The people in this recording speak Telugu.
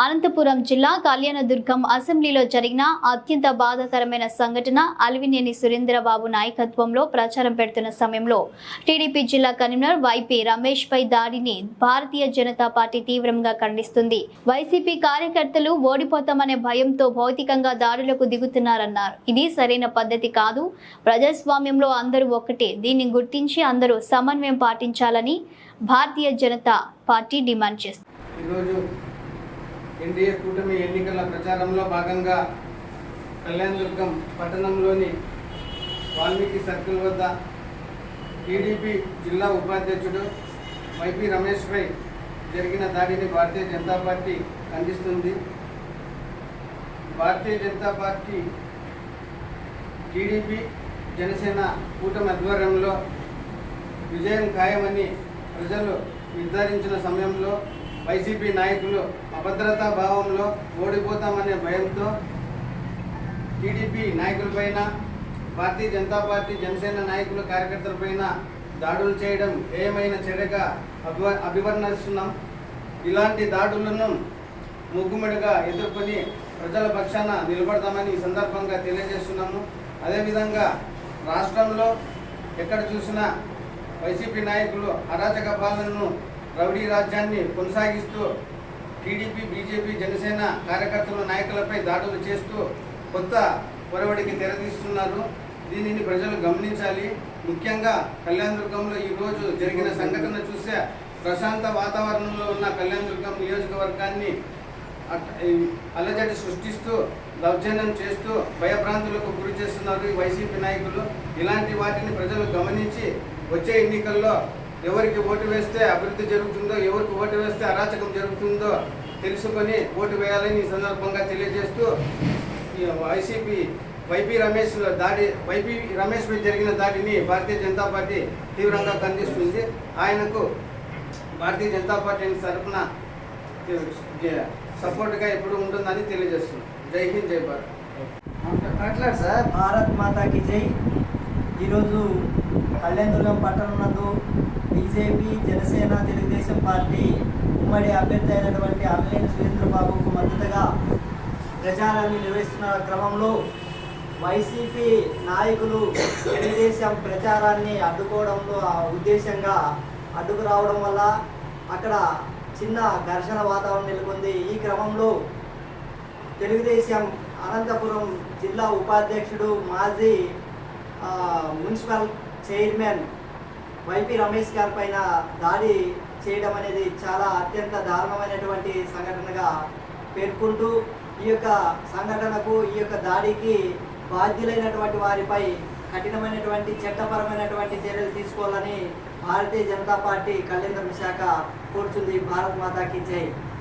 అనంతపురం జిల్లా కళ్యాణదుర్గం అసెంబ్లీలో జరిగిన అత్యంత బాధాకరమైన సంఘటన అలివినేని సురేంద్రబాబు నాయకత్వంలో ప్రచారం పెడుతున్న సమయంలో టీడీపీ జిల్లా కన్వీనర్ వైపీ రమేష్ పై దాడిని భారతీయ జనతా పార్టీ తీవ్రంగా ఖండిస్తుంది. వైసీపీ కార్యకర్తలు ఓడిపోతామనే భయంతో భౌతికంగా దాడులకు దిగుతున్నారన్నారు. ఇది సరైన పద్ధతి కాదు. ప్రజాస్వామ్యంలో అందరూ ఒక్కటే. దీన్ని గుర్తించి అందరూ సమన్వయం పాటించాలని భారతీయ జనతా పార్టీ డిమాండ్ చేస్తుంది. ఎన్డీఏ కూటమి ఎన్నికల ప్రచారంలో భాగంగా కళ్యాణదుర్గం పట్టణంలోని వాల్మీకి సర్కిల్ వద్ద టీడీపీ జిల్లా ఉపాధ్యక్షుడు వైపీ రమేష్ పై జరిగిన దాడిని Bharatiya Janata party ఖండిస్తుంది. Bharatiya Janata party TDP Janasena కూటమి ఆధ్వర్యంలో విజయం ఖాయమని ప్రజలు నిర్ధారించిన సమయంలో వైసీపీ నాయకులు అభద్రతా భావంలో ఓడిపోతామనే భయంతో టీడీపీ నాయకులపైన, భారతీయ జనతా పార్టీ జనసేన నాయకుల కార్యకర్తలపైన దాడులు చేయడం ఏమైనా చర్యగా అభివర్ణిస్తున్నాం. ఇలాంటి దాడులను ముగ్గుమడిగా ఎదుర్కొని ప్రజల పక్షాన నిలబడతామని ఈ సందర్భంగా తెలియజేస్తున్నాము. అదేవిధంగా రాష్ట్రంలో ఎక్కడ చూసినా వైసీపీ నాయకులు అరాచక పాలనను, రౌడీ రాజ్యాన్ని కొనసాగిస్తూ టీడీపీ, బీజేపీ, జనసేన కార్యకర్తల నాయకులపై దాడులు చేస్తూ కొత్త పొరవడికి తెరతీస్తున్నారు. దీనిని ప్రజలు గమనించాలి. ముఖ్యంగా కళ్యాణదుర్గంలో ఈరోజు జరిగిన సంఘటన చూస్తే ప్రశాంత వాతావరణంలో ఉన్న కళ్యాణదుర్గం నియోజకవర్గాన్ని అలజడి సృష్టిస్తూ, దౌర్జన్యం చేస్తూ భయభ్రాంతులకు గురి చేస్తున్నారు ఈ వైసీపీ నాయకులు. ఇలాంటి వాటిని ప్రజలు గమనించి వచ్చే ఎన్నికల్లో ఎవరికి ఓటు వేస్తే అభివృద్ధి జరుగుతుందో, ఎవరికి ఓటు వేస్తే అరాచకం జరుగుతుందో తెలుసుకొని ఓటు వేయాలని ఈ సందర్భంగా తెలియజేస్తూ వైపీ రమేష్ పై జరిగిన దాడిని భారతీయ జనతా పార్టీ తీవ్రంగా ఖండిస్తుంది. ఆయనకు భారతీయ జనతా పార్టీ తరఫున సపోర్ట్గా ఎప్పుడు ఉంటుందని తెలియజేస్తుంది. జై హింద్, జై భారత్. మాట్లాడు సార్. భారత్ మాతాకి జై. ఈరోజు కళ్యాణదుర్గం పట్టణం నందు బీజేపీ, జనసేన, తెలుగుదేశం పార్టీ ఉమ్మడి అభ్యర్థి అయినటువంటి అలివినేని సురేంద్రబాబుకు మద్దతుగా ప్రచారాన్ని నిర్వహిస్తున్న క్రమంలో వైసీపీ నాయకులు తెలుగుదేశం ప్రచారాన్ని అడ్డుకోవడంలో ఉద్దేశంగా అడ్డుకు రావడం వల్ల అక్కడ చిన్న ఘర్షణ వాతావరణం నెలకొంది. ఈ క్రమంలో తెలుగుదేశం అనంతపురం జిల్లా ఉపాధ్యక్షుడు, మాజీ మున్సిపల్ చైర్మన్ వైపీ రమేష్ గారి పైన దాడి చేయడం అనేది చాలా అత్యంత దారుణమైనటువంటి సంఘటనగా పేర్కొంటూ ఈ యొక్క సంఘటనకు, ఈ యొక్క దాడికి బాధ్యులైనటువంటి వారిపై కఠినమైనటువంటి చట్టపరమైనటువంటి చర్యలు తీసుకోవాలని భారతీయ జనతా పార్టీ కళ్యాణదుర్గం శాఖ కోరుతుంది. భారత్ మాతాకి జై.